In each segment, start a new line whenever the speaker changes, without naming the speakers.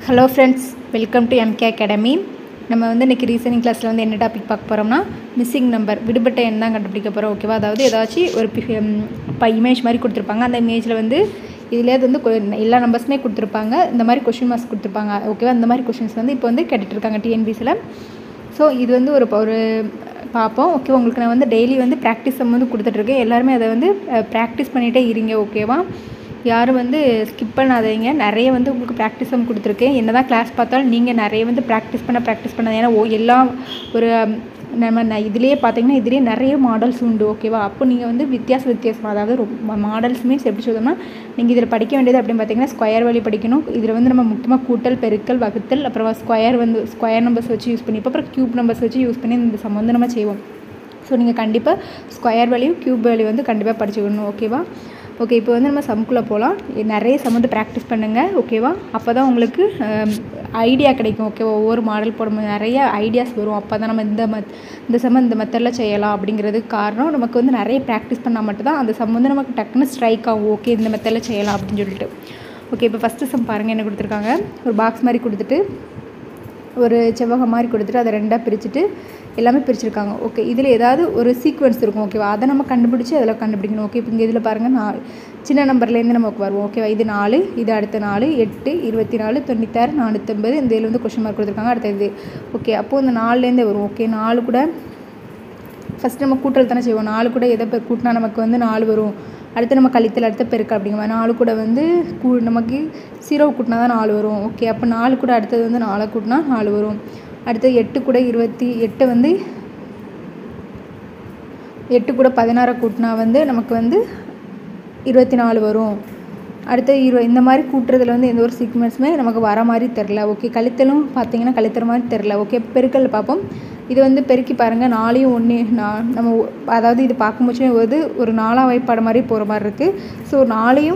Hello friends, welcome to MK academy. நம்ம வந்து இன்றைக்கி ரீசனிங் கிளாஸில் வந்து என்ன டாபிக் பார்க்க போகிறோம்னா, மிஸ்ஸிங் நம்பர், விடுபட்ட எண் தான் கண்டுபிடிக்க போகிறோம். ஓகேவா? அதாவது ஏதாச்சும் ஒரு இமேஜ் மாதிரி கொடுத்துருப்பாங்க. அந்த இமேஜில் வந்து இதிலே வந்து எல்லா நம்பர்ஸுமே கொடுத்துருப்பாங்க. இந்த மாதிரி கொஷின் மார்க்ஸ் கொடுத்துருப்பாங்க. ஓகேவா? இந்த மாதிரி கொஷின்ஸ் வந்து இப்போ வந்து கேட்டுட்ருக்காங்க டிஎன்பிசியில். ஸோ இது வந்து ஒரு பார்ப்போம். ஓகே, உங்களுக்கு நான் வந்து டெய்லி வந்து ப்ராக்டிஸ் வந்து கொடுத்துட்ருக்கேன். எல்லாருமே அதை வந்து ப்ராக்டிஸ் பண்ணிகிட்டே இருங்க. ஓகேவா? யாரும் வந்து ஸ்கிப் பண்ணாதீங்க. நிறைய வந்து உங்களுக்கு ப்ராக்டிஸும் கொடுத்துருக்கேன். என்ன தான் கிளாஸ் பார்த்தாலும் நீங்கள் நிறைய வந்து ப்ராக்டிஸ் பண்ண ஏன்னா எல்லாம் ஒரு நம்ம இதுலேயே பார்த்தீங்கன்னா இதுலேயே நிறைய மாடல்ஸ் உண்டு. ஓகேவா? அப்போ நீங்கள் வந்து வித்தியாசமாக, அதாவது மாடல்ஸ் மீன்ஸ் எப்படி சொல்லணும்னா, நீங்கள் இதில் படிக்க வேண்டியது அப்படின்னு பார்த்தீங்கன்னா ஸ்கொயர் வழி படிக்கணும். இதில் வந்து நம்ம முக்கியமாக கூட்டல், பெருக்கல், வகுத்தல், அப்புறம் ஸ்கொயர் நம்பர்ஸ் வச்சு யூஸ் பண்ணி, அப்புறம் க்யூப் நம்பர்ஸ் வச்சு யூஸ் பண்ணி இந்த சம் வந்து நம்ம செய்வோம். ஸோ நீங்கள் கண்டிப்பாக ஸ்கொயர் வேல்யூ, க்யூப் வேல்யூ வந்து கண்டிப்பாக படிச்சுக்கணும். ஓகேவா? ஓகே, இப்போ வந்து நம்ம சம்குள்ளே போகலாம். நிறைய சம் வந்து ப்ராக்டிஸ் பண்ணுங்கள். ஓகேவா? அப்போ தான் உங்களுக்கு ஐடியா கிடைக்கும். ஓகேவா? ஒவ்வொரு மாடல் போடும்போது நிறைய ஐடியாஸ் வரும். அப்போ தான் நம்ம இந்த சம் இந்த மெத்தடில் செய்யலாம் அப்படிங்கிறதுக்கு காரணம், நமக்கு வந்து நிறைய ப்ராக்டிஸ் பண்ணால் மட்டும்தான் அந்த சம் வந்து நமக்கு டக்குன்னு ஸ்ட்ரைக் ஆகும். ஓகே, இந்த மெத்தடில் செய்யலாம் அப்படின்னு சொல்லிட்டு. ஓகே, இப்போ ஃபஸ்ட்டு சம் பாருங்கள். என்ன கொடுத்துருக்காங்க? ஒரு பாக்ஸ் மாதிரி கொடுத்துட்டு, ஒரு செவ்வகம் மாதிரி கொடுத்துட்டு, அதை ரெண்டாக பிரிச்சுட்டு எல்லாமே பிரிச்சுருக்காங்க. ஓகே, இதில் ஏதாவது ஒரு சீக்வன்ஸ் இருக்கும். ஓகேவா? அதை நம்ம கண்டுபிடிச்சி அதில் கண்டுபிடிக்கணும். ஓகே, இப்போ இங்கே இதில் பாருங்கள், 4 சின்ன நம்பர்லேருந்து நமக்கு வருவோம். ஓகேவா? இது 4, இது அடுத்த 4, 8, 24, 96, 450. இந்த இதில் வந்து கொஸ்டின் மார்க் கொடுத்துருக்காங்க. அடுத்த இது. ஓகே, அப்போது இந்த 4லேருந்தே வரும். ஓகே, 4 கூட ஃபஸ்ட்டு நம்ம கூட்டல் தானே செய்வோம். 4 கூட எதை கூட்டினா நமக்கு வந்து 4 வரும். அடுத்து நம்ம கழித்தல், அடுத்த பெருக்கல் அப்படிங்கிற மாதிரி 4 கூட வந்து நமக்கு 0 கூட்டினா தான் 4 வரும். ஓகே, அப்போ 4 கூட அடுத்தது வந்து 4 கூட்டினா 4 வரும். அடுத்து 8 கூட 28 வந்து 8 கூட 16 கூட்டினா வந்து நமக்கு வந்து 24 வரும். அடுத்து இந்த மாதிரி கூட்டுறதுல வந்து எந்த ஒரு சீக்வன்ஸுமே நமக்கு வர மாதிரி தெரில. ஓகே, கழித்தலும் பார்த்தீங்கன்னா கழித்துற மாதிரி தெரில. ஓகே, பெருக்கல் பார்ப்போம். இது வந்து பெருக்கி பாருங்கள். 4யும் 1 நம்ம அதாவது இது பார்க்கும்போது ஒரு 4ஆம் வாய்ப்பாடு மாதிரி போகிற மாதிரி இருக்குது. ஸோ 4 ×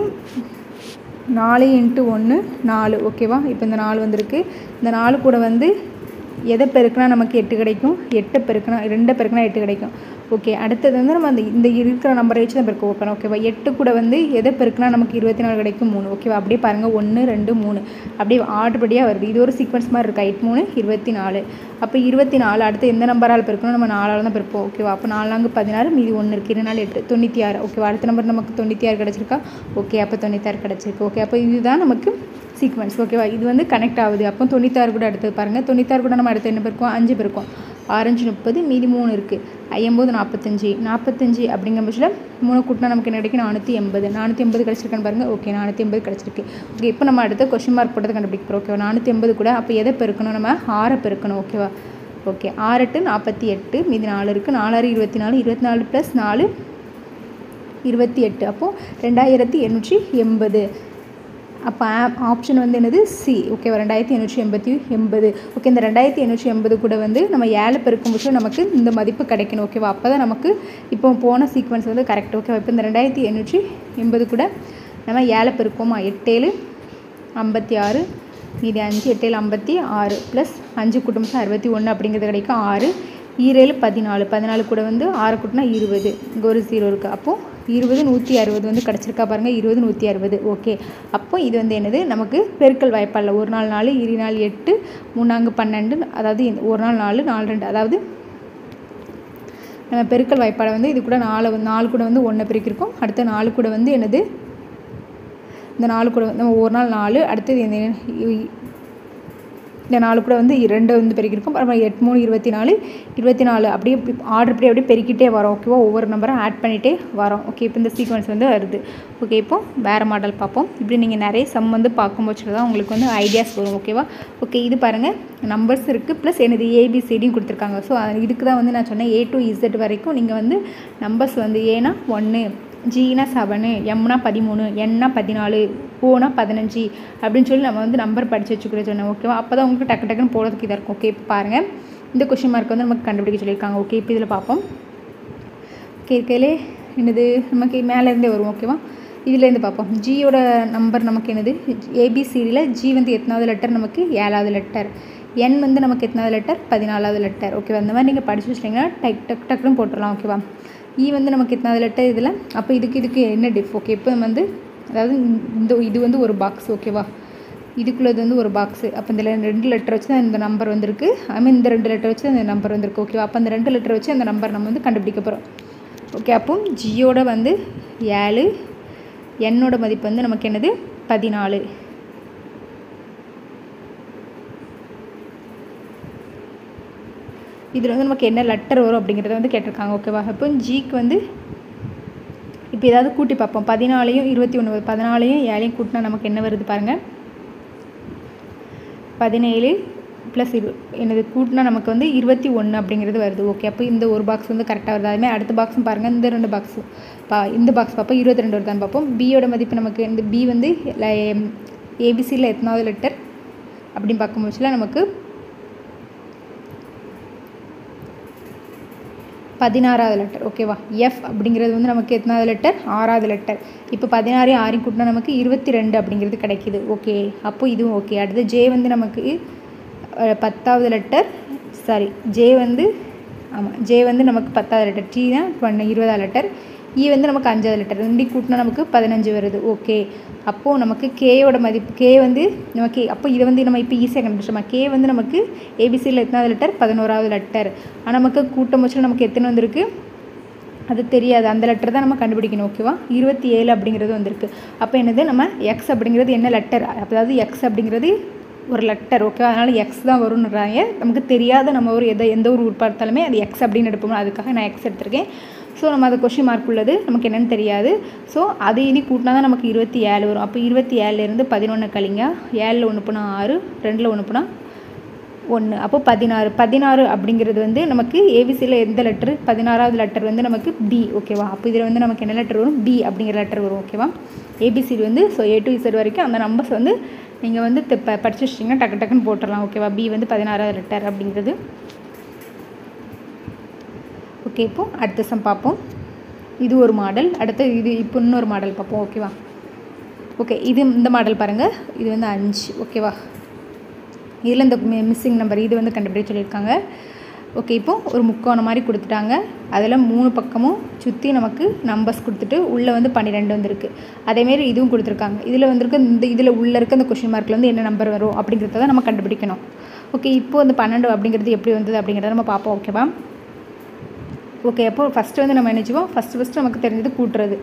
1 4. ஓகேவா? இப்போ இந்த 4 வந்திருக்கு. இந்த 4 கூட வந்து எதை பெருக்குனா நமக்கு 8 கிடைக்கும். 2 பெருக்குனா 8 கிடைக்கும். ஓகே, அடுத்தது வந்து நம்ம இந்த இருக்கிற நம்பரை வச்சு தான் பெருக்க வைப்போம். ஓகேவா? 8 கூட வந்து எதை பெருக்குனா நமக்கு 24 கிடைக்கும். 3. ஓகேவா? அப்படியே பாருங்கள், 1 2 3 அப்படியே ஆர்டர்படியாக வருது. இது ஒரு சீக்வன்ஸ் மாதிரி இருக்கா. 8 3 24. அப்போ 24 அடுத்து எந்த நம்பரால் பெருக்கணும்? நம்ம 4ஆல் தான் பெருப்போம். ஓகேவா? அப்போ 4 4 16, மீதி 1 இருக்குது. 2 4 8 96. ஓகேவா? அடுத்த நம்பர் நமக்கு 96 கிடச்சிருக்கா. ஓகே, அப்போ 96 கிடச்சிருக்கு. ஓகே, அப்போ இதுதான் நமக்கு சீக்வன்ஸ். ஓகேவா? இது வந்து கனெக்ட் ஆகுது. அப்போ 96 கூட அடுத்தது பாருங்கள். 96 கூட நம்ம அடுத்து என்ன பெருக்கோம்? 5 பெருக்கோம். 6 5 30, மீதி 3 இருக்குது. 50 45 அப்படிங்கிற பட்சத்தில் 3 கூட்டினா நமக்கு என்ன கிடைக்கும்? 480 கிடச்சிருக்கான்னு பாருங்கள். ஓகே, 480 கிடச்சிருக்கு. ஓகே, இப்போ நம்ம அடுத்த கொஸ்டின் மார்க் போட்டது கண்டுபிடிக்க போகிறோம். ஓகேவா? 480 கூட அப்போ எதை பெருக்கணும்? நம்ம 6 பெருக்கணும். ஓகேவா? ஓகே, 6 8 48, மீதி 4 இருக்குது. 4 6 24, 24 + 4 28. அப்போது 2880. அப்போ ஆப்ஷன் வந்து என்னது? சி. ஓகேவா? 2880. ஓகே, இந்த 2880 கூட வந்து நம்ம 7 பெருக்கும்போது நமக்கு இந்த மதிப்பு கிடைக்கணும். ஓகேவா? அப்போ தான் நமக்கு இப்போ போன சீக்வன்ஸ் வந்து கரெக்ட். ஓகேவா? இப்போ இந்த 2880 கூட நம்ம 7 பெருக்குவோமா? 8 7 56, மீதி 5, 8 7 56 ப்ளஸ் 5 கூட்டம் 61 அப்படிங்கிறது கிடைக்கும். 6 7 14 கூட வந்து 6 கூட்டினா 20. இங்கே ஒரு 0 இருக்குது. அப்போது 20 160 வந்து கிடச்சிருக்கா பாருங்கள். 20 160. ஓகே, அப்போ இது வந்து என்னது? நமக்கு பெருக்கல் வாய்ப்பாடில் 1 நாள் 4, 2 நாள் 8, 3 நாள் 12, அதாவது 1 நாள் 4 4 2, அதாவது நம்ம பெருக்கல் வாய்ப்பாடை வந்து இது கூட 4 கூட வந்து 1 பெருக்கியிருக்கோம். அடுத்த 4 கூட வந்து என்னது? இந்த 4 கூட நம்ம 1 நாள் 4, அடுத்தது இந்த 4 கூட வந்து 2 வந்து பெருக்கியிருக்கோம். அப்புறம் 8 3 24 அப்படியே அப்படியே பெருக்கிட்டே வரோம். ஓகேவா? ஒவ்வொரு நம்பரும் ஆட் பண்ணிகிட்டே வரோம். ஓகே, இப்போ இந்த சீக்வன்ஸ் வந்து வருது. ஓகே, இப்போ வேறு மாடல் பார்ப்போம். இப்படி நீங்கள் நிறைய சம் வந்து பார்க்கும்போது தான் உங்களுக்கு வந்து ஐடியாஸ் வரும். ஓகேவா? ஓகே, இது பாருங்கள், நம்பர்ஸ் இருக்குது ப்ளஸ் எனது ஏபிசிடியும் கொடுத்துருக்காங்க. ஸோ இதுக்கு தான் வந்து நான் சொன்னேன் A to Z வரைக்கும் நீங்கள் வந்து நம்பர்ஸ் வந்து ஏனா 1, ஜினா 7, எம்னா 13, என்னா 14, ஓனா 15 அப்படின்னு சொல்லி நம்ம வந்து நம்பர் படித்து வச்சுக்கிற சொன்னேன். ஓகேவா? அப்போ தான் உங்களுக்கு டக்குன்னு போகிறதுக்கு இதாக இருக்கும். ஓகே, இப்போ பாருங்கள், இந்த கொஸ்டின் மார்க் வந்து நமக்கு கண்டுபிடிக்க சொல்லியிருக்காங்க. ஓகே, இப்போ இதில் பார்ப்போம். கேட்கலே என்னது? நமக்கு மேலேருந்தே வரும். ஓகேவா? இதிலேருந்து பார்ப்போம். ஜியோட நம்பர் நமக்கு என்னது? ஏபிசிடியில் ஜி வந்து எத்தனாவது லெட்டர்? நமக்கு 7வது லெட்டர். என் வந்து நமக்கு எத்தனாவது லெட்டர்? 14வது லெட்டர். ஓகேவா? அந்த மாதிரி நீங்கள் படித்து வச்சிட்டிங்கன்னா டக்குன்னு போட்டுடலாம். ஓகேவா? வந்து நமக்கு எத்தனாவது லெட்டர் இதில்? அப்போ இதுக்கு என்ன டிஃப்? ஓகே, இப்போ வந்து அதாவது இது வந்து ஒரு பாக்ஸ். ஓகேவா? இதுக்குள்ளது வந்து ஒரு பாக்ஸு. அப்போ இந்த 2 லெட்டர் வச்சு தான் இந்த நம்பர் வந்திருக்கு. ஐ மீன் இந்த 2 லெட்டர் வச்சு அந்த நம்பர் வந்திருக்கு. ஓகேவா? அப்போ அந்த 2 லெட்டர் வச்சு அந்த நம்பர் நம்ம வந்து கண்டுபிடிக்க போகிறோம். ஓகே, அப்போ ஜியோட வந்து 7, என்னோட மதிப்பு வந்து நமக்கு என்னது 14. இதில் வந்து நமக்கு என்ன லெட்டர் வரும் அப்படிங்கிறத வந்து கேட்டிருக்காங்க. ஓகேவா? அப்போ ஜிக்கு வந்து இப்போ ஏதாவது கூட்டி பார்ப்போம். 14யும் 21 14யும் 7யும் கூட்டினா நமக்கு என்ன வருது பாருங்கள். 17 ப்ளஸ் என்னது கூட்டினா நமக்கு வந்து 21 அப்படிங்கிறது வருது. ஓகே, அப்போ இந்த ஒரு பாக்ஸ் வந்து கரெக்டாக வருது. அதுமாதிரி அடுத்த பாக்ஸும் பாருங்கள். இந்த 2 பாக்ஸு இந்த பாக்ஸ் பார்ப்போம். 22 வருதான்னு பார்ப்போம். பியோட மதிப்பு நமக்கு இந்த பி வந்து ஏபிசியில் எத்தனாவது லெட்டர் அப்படின்னு பார்க்கும்போதுல நமக்கு 16வது லெட்டர். ஓகேவா? எஃப் அப்படிங்கிறது வந்து நமக்கு எத்தனாவது லெட்டர்? 6வது லெட்டர். இப்போ 16யும் 6யும் கூட்டினா நமக்கு 22 அப்படிங்கிறது கிடைக்கிது. ஓகே, அப்போது இதுவும் ஓகே. அடுத்து ஜே வந்து நமக்கு 10வது லெட்டர். சாரி, ஜே வந்து ஜே வந்து நமக்கு 10வது லெட்டர். டி தான் 20வது லெட்டர். இ வந்து நமக்கு 5வது லெட்டர். 2 கூட்டினா நமக்கு 15 வருது. ஓகே, அப்போது நமக்கு கேயோட மதிப்பு கே வந்து நமக்கு அப்போ இதை வந்து நம்ம இப்போ ஈஸியாக கண்டுபிடிச்சோமா. கே வந்து நமக்கு ஏபிசியில் எத்தனாவது லெட்டர்? 11வது லெட்டர். ஆனால் நமக்கு கூட்டம் வச்சு நமக்கு எத்தனை வந்திருக்கு அது தெரியாது. அந்த லெட்டர் தான் நம்ம கண்டுபிடிக்கணும். ஓகேவா? 27 அப்படிங்கிறது வந்திருக்கு. அப்போ என்னது நம்ம எக்ஸ் அப்படிங்கிறது என்ன லெட்டர், அதாவது எக்ஸ் அப்படிங்கிறது ஒரு லெட்டர். ஓகே, அதனால் எக்ஸ் தான் வரும்ன்றாங்க. நமக்கு தெரியாத நம்ம ஒரு எந்த ஒரு உட்பார்த்தாலுமே அது எக்ஸ் அப்படின்னு எடுப்போம். அதுக்காக நான் எக்ஸ் எடுத்திருக்கேன். ஸோ நம்ம அது கொஸ்டின் மார்க் உள்ளது நமக்கு என்னென்னு தெரியாது. ஸோ அது இனி கூட்டினா தான் நமக்கு 27 வரும். அப்போ 27லேருந்து 11 கழிங்க. 7ல் 1 போனால் 6, 2ல் 1 போனால் 1. அப்போ 16 அப்படிங்கிறது வந்து நமக்கு ஏபிசியில் எந்த லெட்டரு? 16வது லெட்டர் வந்து நமக்கு பி. ஓகேவா? அப்போ இதில் வந்து நமக்கு என்ன லெட்டர் வரும்? பி அப்படிங்கிற லெட்டர் வரும். ஓகேவா? ஏபிசிடி வந்து ஸோ A to Z வரைக்கும் அந்த நம்பர்ஸ் வந்து நீங்கள் வந்து படிச்சு வச்சிட்டிங்கன்னா டக்கு டக்குன்னு போட்டுடலாம். ஓகேவா? பி வந்து 16வது லெட்டர் அப்படிங்கிறது. ஓகே, இப்போது அடுத்த சம் பார்ப்போம். இது ஒரு மாடல். அடுத்து இது இப்போ இன்னொரு மாடல் பார்ப்போம். ஓகேவா? ஓகே, இது இந்த மாடல் பாருங்கள். இது வந்து 5. ஓகேவா? இதில் இந்த மிஸ்ஸிங் நம்பர் இது வந்து கண்டுபிடிச்சு சொல்லியிருக்காங்க. ஓகே, இப்போது ஒரு முக்கோணம் மாதிரி கொடுத்துட்டாங்க. அதில் 3 பக்கமும் சுற்றி நமக்கு நம்பர்ஸ் கொடுத்துட்டு உள்ளே வந்து 12 வந்துருக்கு. அதேமாரி இதுவும் கொடுத்துருக்காங்க. இதில் வந்துருக்கு இந்த இதில் உள்ளே இருக்க இந்த கொஷின் மார்க்கில் வந்து என்ன நம்பர் வரும் அப்படிங்கிறத தான் நம்ம கண்டுபிடிக்கணும். ஓகே, இப்போது அந்த 12 அப்படிங்கிறது எப்படி வந்தது அப்படிங்கிறத நம்ம பார்ப்போம். ஓகேவா? ஓகே, அப்போது ஃபஸ்ட்டு வந்து நம்ம என்ன செய்வோம்? ஃபஸ்ட்டு நமக்கு தெரிஞ்சது கூட்டுறது.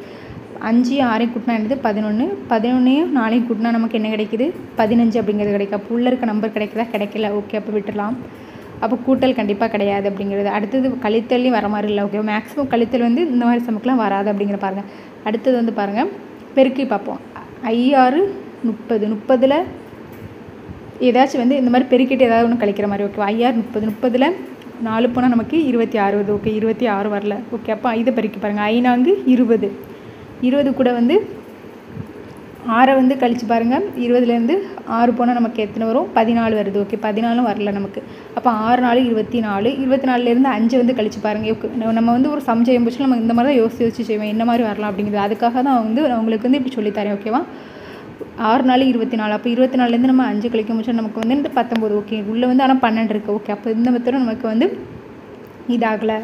5 6 கூட்டினா என்னது 11. 11 4 கூட்டினா நமக்கு என்ன கிடைக்குது? 15 அப்படிங்கிறது கிடைக்கும். அப்போ உள்ளே இருக்க நம்பர் கிடைக்குதா? கிடைக்கல. ஓகே, அப்போ விட்டுடலாம். அப்போ கூட்டல் கண்டிப்பாக கிடையாது அப்படிங்கிறது. அடுத்தது கழித்தல்லையும் வர மாதிரி இல்லை. ஓகே, மேக்ஸிமம் கழித்தல் வந்து இந்த மாதிரி சமக்கெலாம் வராது அப்படிங்கிற பாருங்கள். அடுத்தது வந்து பாருங்கள், பெருக்கி பார்ப்போம். 5 6 30. 30ல் ஏதாச்சும் வந்து இந்த மாதிரி பெருக்கிட்டு ஏதாவது ஒன்று கழிக்கிற மாதிரி. ஓகே, 5 6 30. 30ல் 4 போனால் நமக்கு 26 வருது. ஓகே, 26 வரல. ஓகே, அப்போ இதை பெருக்கி பாருங்கள். 5 4 20 கூட வந்து 6 வந்து கழிச்சு பாருங்கள். 20லேருந்து 6 போனால் நமக்கு எத்தனை வரும்? 14 வருது. ஓகே, 14 வரல நமக்கு. அப்போ 6 4 24. 24லேருந்து 5 வந்து கழிச்சு பாருங்கள். நம்ம வந்து ஒரு சம் செய்யும் போது நம்ம இந்த மாதிரி தான் யோசிச்சு செய்வோம், என்ன மாதிரி வரலாம் அப்படிங்கிறது. அதுக்காக தான் வந்து நான் உங்களுக்கு வந்து இப்படி சொல்லித்தரேன். ஓகேவா? 6 4 24. அப்போ 24லேருந்து நம்ம 5 கழிக்க முடிச்சா நமக்கு வந்து இந்த 19. ஓகே, உள்ளே வந்து ஆனால் 12 இருக்குது. ஓகே, அப்போ இந்த மெத்தடும் நமக்கு வந்து இதாகலை.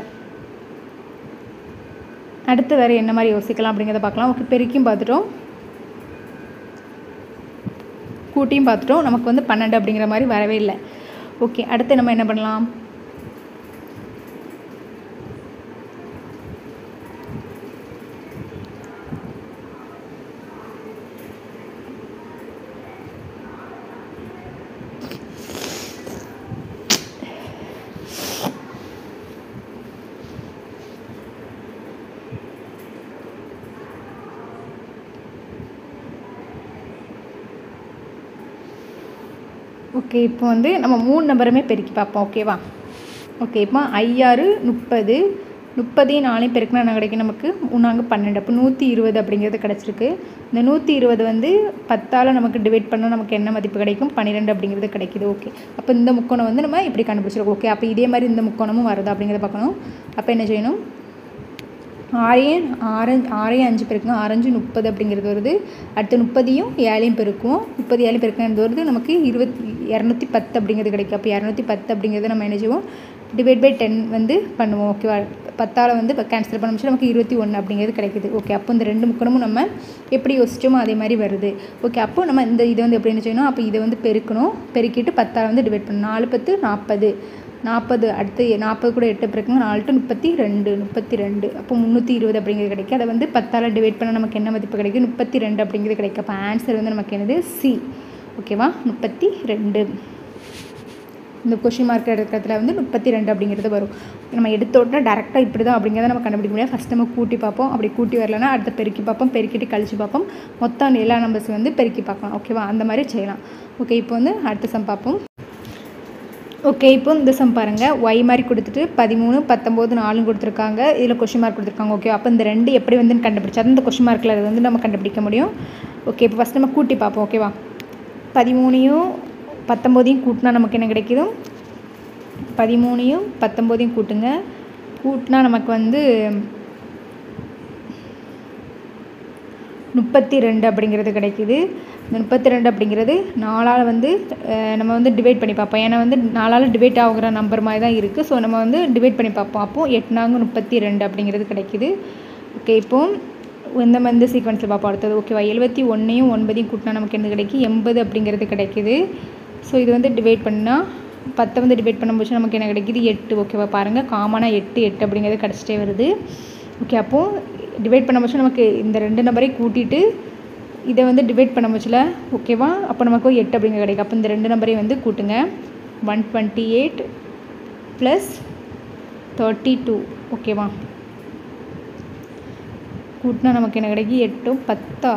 அடுத்து வேறு என்ன மாதிரி யோசிக்கலாம் அப்படிங்கிறத பார்க்கலாம். ஓகே, பெருக்கியும் பார்த்துட்டோம், கூட்டியும் பார்த்துட்டோம். நமக்கு வந்து 12 அப்படிங்கிற மாதிரி வரவே இல்லை. ஓகே, அடுத்து நம்ம என்ன பண்ணலாம்? ஓகே, இப்போ வந்து நம்ம 3 நம்பருமே பெருக்கி பார்ப்போம். ஓகேவா? ஓகே, இப்போ 5 6 30. 30 4 பெருக்கினா என்ன கிடைக்கும் நமக்கு? 3 12. அப்போ 120 அப்படிங்கிறது கிடச்சிருக்கு. இந்த 120 வந்து 10ஆல் நமக்கு டிவைட் பண்ணால் நமக்கு என்ன மதிப்பு கிடைக்கும்? 12 அப்படிங்கிறது கிடைக்கிது. ஓகே, அப்போ இந்த முக்கோணம் வந்து நம்ம இப்படி கண்டுபிடிச்சிருக்கோம். ஓகே, அப்போ இதே மாதிரி இந்த முக்கோணமும் வருது அப்படிங்கிறத பார்க்கணும். அப்போ என்ன செய்யணும்? 6 5 பெருக்குங்க. 6 5 30 அப்படிங்கிறது வருது. அடுத்து 30யும் 7யும் பெருக்குவோம். 30 7 பெருக்குறது வருது நமக்கு 210 அப்படிங்கிறது கிடைக்கும். அப்போ 210 அப்படிங்கிறது நம்ம என்ன செய்வோம்? டிவைட் பை 10 வந்து பண்ணுவோம். ஓகேவா, 10ஆல் வந்து கேன்சல் பண்ண முடிச்சு நமக்கு 21 அப்படிங்கிறது கிடைக்குது. ஓகே, அப்போ இந்த 2 முக்கணமும் நம்ம எப்படி யோசிச்சோமோ அதே மாதிரி வருது. ஓகே, அப்போ நம்ம இந்த இதை வந்து எப்படி செய்யணும், அப்போ இதை வந்து பெருக்கணும். பெருக்கிட்டு 10ஆல் வந்து டிவைட் பண்ணணும். 4 10 40, 40 அடுத்து 40 கூட 8 பிறக்குங்க, 4 டு 32, 32 அப்போ 320 அப்படிங்கிறது கிடைக்கும். அதை வந்து 10ஆல் டிவைட் பண்ணால் நமக்கு என்ன மதிப்பு கிடைக்கும், 32 அப்படிங்கிறது கிடைக்கும். அப்போ ஆன்சர் வந்து நமக்கு என்னது, சி. ஓகேவா, 32. இந்த கொஷின் மார்க் எடுக்கிறதுல வந்து 32 அப்படிங்கிறது வரும். நம்ம எடுத்த உடனே டேரெக்டாக இப்படி தான் அப்படிங்கிறத நம்ம கண்டுபிடிக்க முடியாது. ஃபஸ்ட் நம்ம கூட்டி பார்ப்போம். அப்படி கூட்டி வரலன்னா அடுத்த பெருக்கி பார்ப்போம். பெருக்கிட்டு கழிச்சு பார்ப்போம். மொத்தம் எல்லா நம்பர்ஸ் வந்து பெருக்கி பார்க்கலாம். ஓகேவா, அந்த மாதிரி செய்யலாம். ஓகே, இப்போ வந்து அடுத்த சம் பார்ப்போம். ஓகே, இப்போ இந்த சம் பாருங்கள். ஒய் மாதிரி கொடுத்துட்டு 13 19 4 கொடுத்துருக்காங்க. இதில் கொஷின் மார்க் கொடுத்துருக்காங்க. ஓகே, அப்போ இந்த 2 எப்படி வந்து கண்டுபிடிச்சா இந்த கொஷின் மார்க்கில் அது வந்து நம்ம கண்டுபிடிக்க முடியும். ஓகே, இப்போ ஃபஸ்ட் நம்ம கூட்டி பார்ப்போம். ஓகேவா, 13யும் 19யும் கூட்டினா நமக்கு என்ன கிடைக்குது, 13யும் 19யும் கூட்டினா நமக்கு வந்து 32 அப்படிங்கிறது கிடைக்குது. இந்த 32 அப்படிங்கிறது 4ஆல் வந்து நம்ம வந்து டிவைட் பண்ணி பார்ப்போம். ஏன்னா வந்து 4ஆல் டிவைட் ஆகுற நம்பர் மாதிரி தான் இருக்குது. ஸோ நம்ம வந்து டிவைட் பண்ணி பார்ப்போம். அப்போது 8 4 32 அப்படிங்கிறது கிடைக்குது. ஓகே, இப்போது இந்த சீக்வன்ஸில் பார்ப்போம் அடுத்தது. ஓகேவா, 71யும் 9யும் கூட்டினா நமக்கு என்ன கிடைக்கும், 80 அப்படிங்கிறது கிடைக்குது. ஸோ இது வந்து டிவைட் பண்ணால் 10 வந்து டிவைட் பண்ணும்போது நமக்கு என்ன கிடைக்குது, 8. ஓகேவா, பாருங்கள் காமனாக 8 அப்படிங்கிறது கிடச்சிட்டே வருது. ஓகே, அப்போது டிவைட் பண்ண போச்சு நமக்கு இந்த 2 நம்பரையும் கூட்டிட்டு இதை வந்து டிவைட் பண்ண போச்சுல. ஓகேவா, அப்போ நமக்கு 8 அப்படிங்கிறது கிடைக்கும். அப்போ இந்த 2 நம்பரையும் வந்து கூட்டுங்க. 128 + 32. ஓகேவா, கூட்டினா நமக்கு என்ன கிடைக்கும், 8 10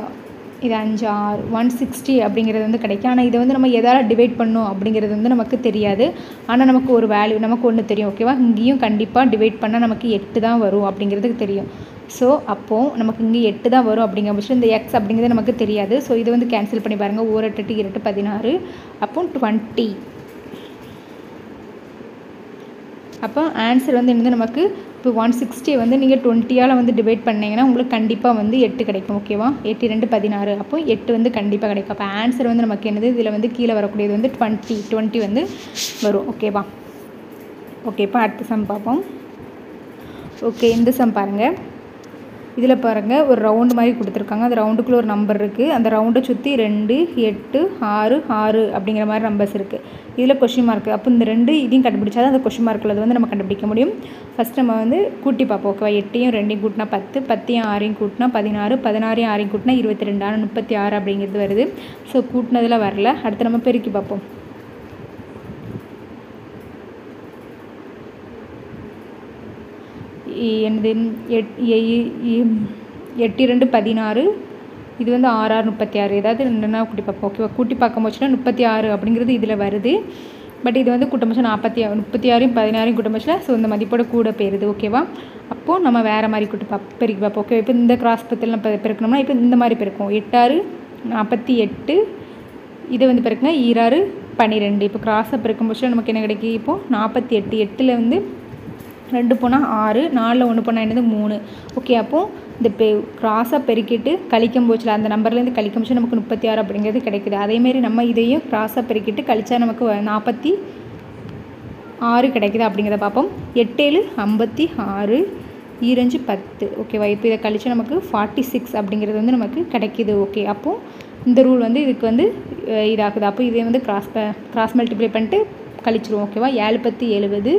இது 5 6 160 அப்படிங்கிறது வந்து கிடைக்கும். ஆனால் இதை வந்து நம்ம எதால் டிவைட் பண்ணோம் அப்படிங்கிறது வந்து நமக்கு தெரியாது. ஆனால் நமக்கு ஒரு வேல்யூ நமக்கு ஒன்று தெரியும். ஓகேவா, இங்கேயும் கண்டிப்பாக டிவைட் பண்ணால் நமக்கு 8 தான் வரும் அப்படிங்கிறதுக்கு தெரியும். ஸோ அப்போது நமக்கு இங்கே 8 தான் வரும் அப்படிங்கிற பட்சம் இந்த எக்ஸ் அப்படிங்கிறது நமக்கு தெரியாது. ஸோ இதை வந்து கேன்சல் பண்ணி பாருங்கள். 1 8 2 16 அப்போ 20. அப்போ ஆன்சர் வந்து என்னது நமக்கு இப்போ 160 வந்து நீங்கள் 20ஆல் வந்து டிவைட் பண்ணிங்கன்னா உங்களுக்கு கண்டிப்பாக வந்து 8 கிடைக்கும். ஓகேவா, 8 2 16 அப்போ 8 வந்து கண்டிப்பாக கிடைக்கும். அப்போ ஆன்சர் வந்து நமக்கு என்னது, இதில் வந்து கீழே வரக்கூடியது வந்து 20 வந்து வரும். ஓகேவா, ஓகே, இப்போ அடுத்த சம் பார்ப்போம். ஓகே, இந்த சம் பாருங்கள். இதில் பாருங்கள் ஒரு ரவுண்டு மாதிரி கொடுத்துருக்காங்க. அந்த ரவுண்டுக்குள்ளே ஒரு நம்பர் இருக்குது. அந்த ரவுண்டை சுற்றி 2 8 6 6 அப்படிங்கிற மாதிரி நம்பர்ஸ் இருக்குது. இதில் கொஷின் மார்க். அப்போ இந்த 2 இதையும் கண்டுபிடிச்சா தான் அந்த கொஷின் மார்க்கில் வந்து நம்ம கண்டுபிடிக்க முடியும். ஃபஸ்ட் நம்ம வந்து கூட்டி பார்ப்போம். ஓகேவா, 8யும் 2யும் கூட்டினா 10, 10யும் 6யும் கூட்டினா 16, 16யும் 6யும் கூட்டினா 22, ஆனால் 36 அப்படிங்கிறது வருது. ஸோ கூட்டினதில் வரல. அடுத்து நம்ம பெருக்கி பார்ப்போம். என்னது 8 2 16, இது வந்து 6 6 36. ஏதாவது 2 கூட்டி பார்ப்போம். ஓகேவா, கூட்டி பார்க்கும் போச்சுன்னா 36 அப்படிங்கிறது இதில் வருது. பட் இது வந்து கூட்டம் போச்சு 36யும் 16யும் கூட்டம் போச்சுல. ஸோ இந்த மதிப்போட கூட போயிருது. ஓகேவா, அப்போது நம்ம வேறு மாதிரி பெருக்கி பார்ப்போம். ஓகே, இப்போ இந்த கிராஸ் பத்தில் நம்ம பெருக்கணும்னா இப்போ இந்த மாதிரி பெருக்கும். 8 6 48, இதை வந்து பெருக்குங்க 6 12. இப்போ கிராஸை பெருக்கும் போச்சுல நமக்கு என்ன கிடைக்கும், இப்போது 48. 8ல் வந்து 2 போனால் 6, 4ல் 1 போனால் என்னது 3. ஓகே, அப்போது இந்த கிராஸாக பெருக்கிட்டு கழிக்கும் போச்சுல அந்த நம்பர்லேருந்து கழிக்கும் போச்சு நமக்கு 36 அப்படிங்கிறது கிடைக்குது. அதேமாரி நம்ம இதையும் கிராஸாக பெருக்கிட்டு கழிச்சா நமக்கு 46 கிடைக்குது அப்படிங்கிறத பார்ப்போம். 8 7 56, 2 5 10. ஓகேவா, இப்போ இதை கழிச்சா நமக்கு 46 அப்படிங்கிறது வந்து நமக்கு கிடைக்கிது. ஓகே, அப்போது இந்த ரூல் வந்து இதுக்கு வந்து இதாகுது. அப்போ இதை வந்து கிராஸ் மல்டிப்ளை பண்ணிட்டு கழிச்சிருவோம். ஓகேவா, 7 10 70,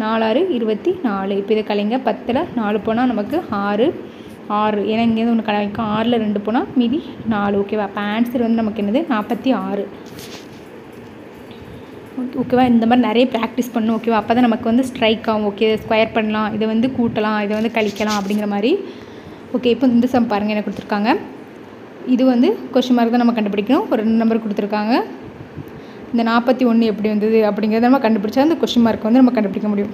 4 6 24. இப்போ இதை கழிங்க. 10ல் 4 போனால் நமக்கு 6 6, ஏன்னா இங்கேருந்து ஒன்று கழிக்கும். 6ல் 2 போனால் மீதி 4. ஓகேவா, அப்போ ஆன்சர் வந்து நமக்கு என்னது 46. ஓகேவா, இந்த மாதிரி நிறைய ப்ராக்டிஸ் பண்ணணும். ஓகேவா, அப்போ தான் நமக்கு வந்து ஸ்ட்ரைக் ஆகும். ஓகே, ஸ்கொயர் பண்ணலாம், இதை வந்து கூட்டலாம், இதை வந்து கழிக்கலாம் அப்படிங்கிற மாதிரி. ஓகே, இப்போ இந்த சம் பாருங்கள் என்ன கொடுத்துருக்காங்க. இது வந்து கொஸ்டின் மார்க் தான் நம்ம கண்டுபிடிக்கணும். ஒரு 2 நம்பர் கொடுத்துருக்காங்க. இந்த 41 எப்படி வந்தது அப்படிங்கிறத நம்ம கண்டுபிடிச்சா அந்த கொஸ்டின் மார்க் வந்து நம்ம கண்டுபிடிக்க முடியும்.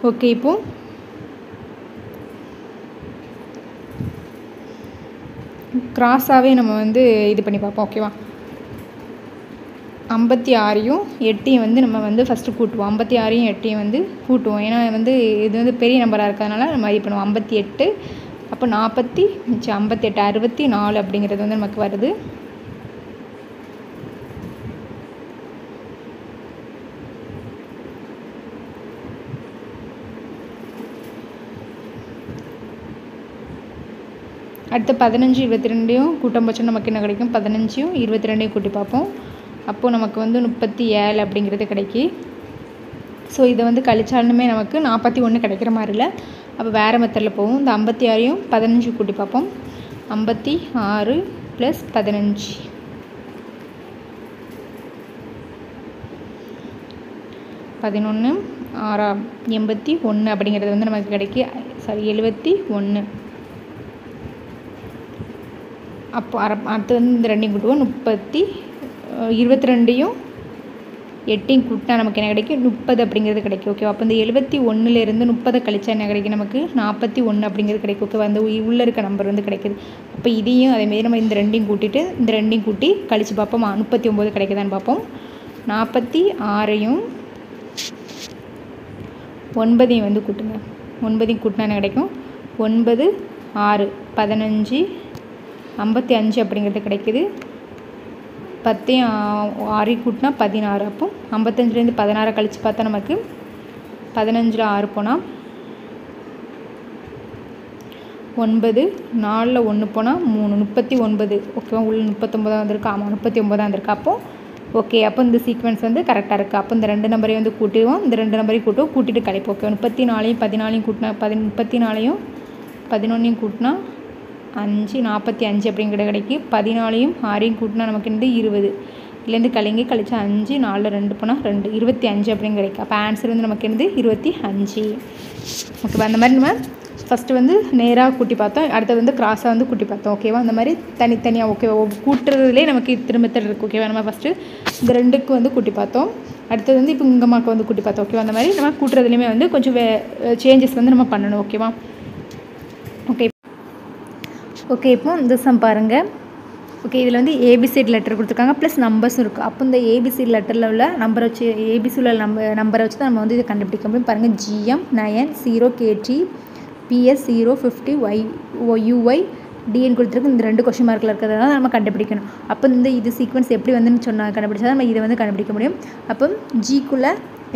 ஓகே, இப்போது கிராஸாகவே நம்ம வந்து இது பண்ணி பார்ப்போம். ஓகேவா, 56யும் 8யும் வந்து நம்ம வந்து ஃபஸ்ட்டு கூட்டுவோம். 56யும் 8யும் வந்து கூட்டுவோம். ஏன்னா வந்து இது வந்து பெரிய நம்பராக இருக்கிறதுனால நம்ம இது பண்ணுவோம். 58 அப்போ 40 58 64 அப்படிங்கிறது வந்து நமக்கு வருது. அடுத்து 15 22 கூட்டம் போச்சுன்னா நமக்கு என்ன கிடைக்கும்? 15 22 கூட்டி பார்ப்போம். அப்போது நமக்கு வந்து 37 அப்படிங்கிறது கிடைக்கி. ஸோ இதை வந்து கழிச்சாலுமே நமக்கு 41 கிடைக்கிற மாதிரி இல்லை. அப்போ வேறு மெத்தடில் போவோம். இந்த 56 15 கூட்டி பார்ப்போம். 56 + 15 11 6 81 அப்படிங்கிறது வந்து நமக்கு கிடைக்கி. 71. அப்போ அடுத்து வந்து இந்த 2 கூட்டுவோம். 22 8 கூட்டினா நமக்கு என்ன கிடைக்கும்? 30 அப்படிங்கிறது கிடைக்கும். ஓகேவா? அப்போ இந்த 71லேருந்து 30 கழிச்சா என்ன கிடைக்கும்? நமக்கு 41 அப்படிங்கிறது கிடைக்கும். ஓகேவா? அந்த உள்ளே இருக்க நம்பர் வந்து கிடைக்குது. அப்போ இதையும் அதேமாரி நம்ம இந்த 2 கூட்டிட்டு இந்த 2 கூட்டி கழித்து பார்ப்போம். 39 கிடைக்குதான்னு பார்ப்போம். 46 9 வந்து கூட்டுங்க. 9 கூட்டினா என்ன கிடைக்கும்? 9 6 15 55 அப்படிங்கிறது கிடைக்குது. 10 6 கூட்டினா 16. அப்போ 55லேருந்து 16 கழித்து பார்த்தா நமக்கு 15ல் 6 போனால் 9 4ல் 1 போனால் 3 39. ஓகேவா? உள்ள 39 வந்திருக்கு. ஆமாம் 39 வந்திருக்கு. அப்போது ஓகே. அப்போ இந்த சீக்வன்ஸ் வந்து கரெக்டாக இருக்குது. அப்போ இந்த 2 நம்பரையும் வந்து கூட்டுவோம். இந்த 2 நம்பரையும் கூட்டுவோம். கூட்டிட்டு கழிப்போம். ஓகே. 34 14 கூட்டினா 34 11 கூட்டினா 5 45 அப்படிங்கிற கிடைக்கி. 14 6 கூட்டினா நமக்கு வந்து 20. இதுலேருந்து கழிச்சா 5 4 2 போனால் 2 25 அப்படின்னு கிடைக்கும். அப்போ ஆன்சர் வந்து நமக்கு என்னது? 25. ஓகேவா? அந்த மாதிரி நம்ம ஃபஸ்ட்டு வந்து நேராக கூட்டி பார்த்தோம். அடுத்தது வந்து கிராஸாக வந்து கூட்டி பார்த்தோம். ஓகேவா? அந்த மாதிரி தனித்தனியாக ஓகேவா? கூட்டுறதுலேயே நமக்கு இத்தனை மெத்தட் இருக்குது. ஓகேவா? நம்ம ஃபஸ்ட்டு இந்த 2க்கு வந்து கூட்டி பார்த்தோம். அடுத்தது வந்து இப்போ இங்கே மார்க்கு வந்து கூட்டி பார்த்தோம். ஓகேவா? அந்த மாதிரி நம்ம கூட்டுறதுலேயுமே வந்து கொஞ்சம் சேஞ்சஸ் வந்து நம்ம பண்ணணும். ஓகேவா? ஓகே. இப்போ இந்த சம் பாருங்கள். ஓகே. இதில் வந்து ஏபிசிடி லெட்டர் கொடுத்துருக்காங்க ப்ளஸ் நம்பர்ஸும் இருக்குது. அப்போ இந்த ஏபிசிடி லெட்டரில் உள்ள நம்பரை வச்சு ஏபிசியில் நம்பரை வச்சு தான் நம்ம வந்து இதை கண்டுபிடிக்க முடியும். பாருங்கள். GM 9 0 KT PS 0 50 UY DN கொடுத்துருக்கு. இந்த 2 கொஸ்டின் மார்க்கில் இருக்கிறதுனால நம்ம கண்டுபிடிக்கணும். அப்போ இது சீக்வன்ஸ் எப்படி வந்துன்னு சொன்னால் கண்டுபிடிச்சா நம்ம இதை வந்து கண்டுபிடிக்க முடியும். அப்போ ஜிக்குள்ளே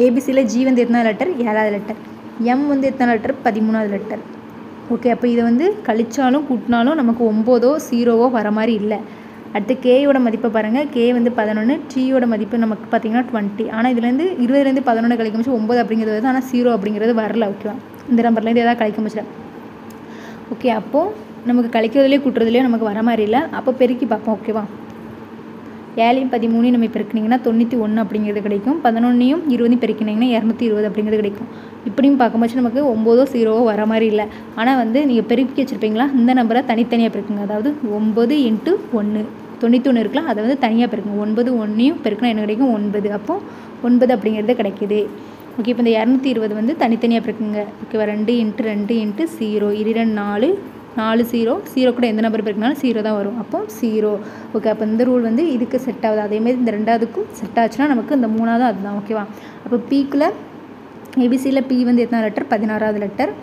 ஏபிசியில் ஜி வந்து எத்தனாவது லெட்டர்? 7வது லெட்டர். எம் வந்து எத்தனாவது லெட்டர்? 13வது லெட்டர். ஓகே. அப்போ இதை வந்து கழிச்சாலும் கூட்டினாலும் நமக்கு 9ஓ 0ஓ வர மாதிரி இல்லை. அடுத்து கேயோட மதிப்பை பாருங்கள். கே வந்து 11. டீயோட மதிப்பு நமக்கு பார்த்திங்கன்னா 20. ஆனால் இதுலேருந்து 20லேருந்து 11 கழிக்க முடிச்சு 9 அப்படிங்கிறது வருது. ஆனால் 0 அப்படிங்கிறது வரல. ஓகேவா? இந்த நம்பர்லேருந்து எதாவது கழிக்க முடியல. ஓகே. அப்போது நமக்கு கழிக்கிறதுலேயே கூட்டுறதுலேயே நமக்கு வர மாதிரி இல்லை. அப்போ பெருக்கி பார்ப்போம். ஓகேவா? 7 13 நம்ம பெருக்கினீங்கன்னா 91 அப்படிங்கிறது கிடைக்கும். 11 20 பெருக்கினீங்கன்னா 220 அப்படிங்கிறது கிடைக்கும். இப்படியும் பார்க்கும்போது நமக்கு 9ஓ 0ஓ வர மாதிரி இல்லை. ஆனால் வந்து நீங்கள் பெருக்கி வச்சுருப்பீங்களா? இந்த நம்பரை தனித்தனியாக பெருக்குங்க. அதாவது 9 × 1 91 இருக்கலாம். அதை வந்து தனியாக பெருக்குங்க. 9 1 பெருக்கினா என்ன கிடைக்கும்? 9. அப்போது 9 அப்படிங்கிறது கிடைக்கிது. ஓகே. இப்போ இந்த 220 வந்து தனித்தனியாக பெருக்குங்க. ஓகேவா? 2 × 2 × 0 2 4 4 0 கூட எந்த நம்பர் பெருக்கினாலும் 0 தான் வரும். அப்போ 0. ஓகே. அப்போ இந்த ரூல் வந்து இதுக்கு செட் ஆகுது. அதேமாதிரி இந்த 2வதுக்கும் செட் ஆச்சுன்னா நமக்கு இந்த 3வது அதுதான். ஓகேவா? அப்போ பிக்குள்ளே ஏபிசியில் பி வந்து எத்தனாவது லெட்டர்? 16வது லெட்டர்.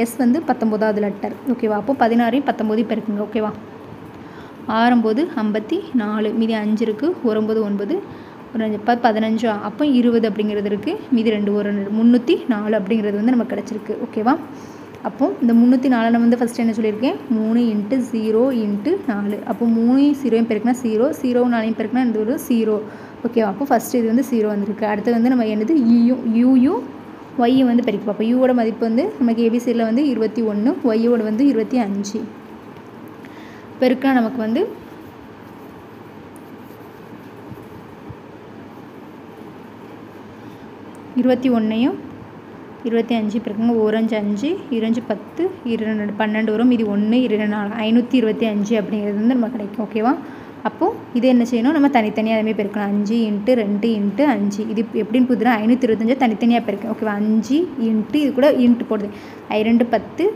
எஸ் வந்து 19வது லெட்டர். ஓகேவா? அப்போ 16 19 பெருக்குங்க. ஓகேவா? 6 54 மீதி 5 இருக்குது. 9 9 ஒரு 15 அப்போ 20 அப்படிங்கிறது இருக்குது. மீதி 2 ஒரு 304 அப்படிங்கிறது வந்து நமக்கு கிடச்சிருக்கு. ஓகேவா? அப்போது இந்த 304 நம்ம வந்து ஃபஸ்ட்டு என்ன சொல்லியிருக்கேன்? 3 × 0 × 4. அப்போ 3 0 பெருக்குனா 0 0 4 பெருக்குனா இந்த ஒரு 0. ஓகேவா? அப்போ ஃபஸ்ட்டு இது வந்து 0 வந்திருக்கு. அடுத்து வந்து நம்ம என்னது யூயும் ஒய்யும் வந்து பெருக்கி பார்ப்போம். யூவோட மதிப்பு வந்து நமக்கு ஏபிசியில் வந்து 21. ஒய்யோட வந்து 25. பெருக்கினா நமக்கு வந்து 21 25 பெருக்குங்க. 1 5 5 2 10 2 12 வரும். இது 1 2 4 525 அப்படிங்கிறது வந்து நமக்கு கிடைக்கும். ஓகேவா? அப்போது இது என்ன செய்யணும்? நம்ம தனித்தனியாக அதுமாதிரி பெருக்கணும். 5 × 2 × 5 இது எப்படின்னு புதுனா 525 தனித்தனியாக பெருக்கணும். ஓகேவா? 5 இது கூட இன்ட்டு போடுது. 2 10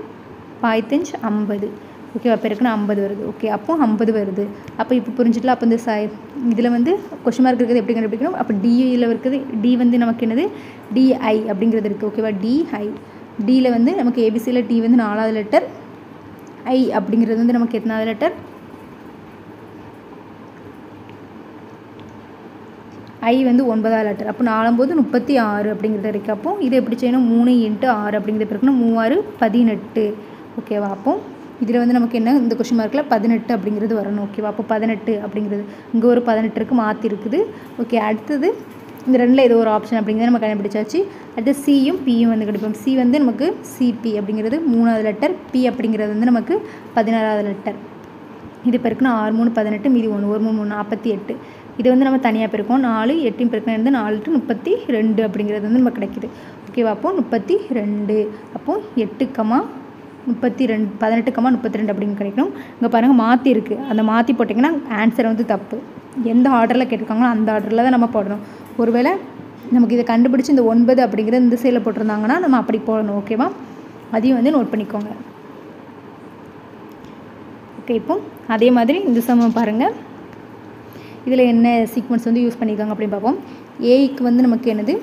5 50. ஓகேவா? பெருக்குன்னா 50 வருது. ஓகே. அப்போது 50 வருது. அப்போ இப்போ புரிஞ்சுக்கலாம். அப்போ இந்த இதில் வந்து கொஸ்டின் மார்க் இருக்கிறது எப்படி கண்டுபிடிக்கணும்? அப்போ டியில் இருக்குது. டி வந்து நமக்கு என்னது? டிஐ அப்படிங்கிறது இருக்குது. ஓகேவா? டிஐ. டியில் வந்து நமக்கு ஏபிசியில் டி வந்து 4வது லெட்டர். ஐ அப்படிங்கிறது வந்து நமக்கு எத்தனாவது லெட்டர்? ஐ வந்து 9வது லெட்டர். அப்போ 4 36 அப்படிங்கிறது இருக்குது. அப்போது இது எப்படி செய்யணும்? 3 × 6 அப்படிங்கிறது பெருக்கணும். 3 6 18. ஓகேவா? அப்போது இதில் வந்து நமக்கு என்ன இந்த கொஷின் மார்க்கில் 18 அப்படிங்கிறது வரணும். ஓகேவா? அப்போ 18 அப்படிங்கிறது இங்கே ஒரு 18 மாற்றி இருக்குது. ஓகே, அடுத்தது இந்த ரெண்டில் ஏதோ ஒரு ஆப்ஷன் அப்படிங்கிறத நம்ம கண்டுபிடிச்சாச்சு. அடுத்து சியும் பியும் வந்து கிடைப்போம். சி வந்து நமக்கு சிபி அப்படிங்கிறது 3வது லெட்டர், பி அப்படிங்கிறது வந்து நமக்கு 16வது லெட்டர். இது பெருக்குனா 6 3 18, மீதி 1 1 3 48. இது வந்து நம்ம தனியாக பெருக்கோம். 4 8 பெருக்கினா வந்து 4 to 32 அப்படிங்கிறது வந்து நமக்கு கிடைக்குது. ஓகேவா? அப்போ 32. அப்போது 8, 32 18, 32 அப்படின்னு கிடைக்கணும். இங்கே பாருங்கள் மாற்றி இருக்குது. அந்த மாற்றி போட்டிங்கன்னா ஆன்சர் வந்து தப்பு. எந்த ஆர்டரில் கேட்டிருக்காங்களோ அந்த ஆர்டரில் தான் நம்ம போடணும். ஒருவேளை நமக்கு இதை கண்டுபிடிச்சி இந்த 9 அப்படிங்கிறது இந்த சைடில் போட்டிருந்தாங்கன்னா நம்ம அப்படி போடணும். ஓகேவா? அதையும் வந்து நோட் பண்ணிக்கோங்க. ஓகே, இப்போ அதே மாதிரி இந்த சமம் பாருங்கள். இதில் என்ன சீக்வன்ஸ் வந்து யூஸ் பண்ணியிருக்காங்க அப்படின்னு பார்ப்போம். ஏக்கு வந்து நமக்கு என்னது,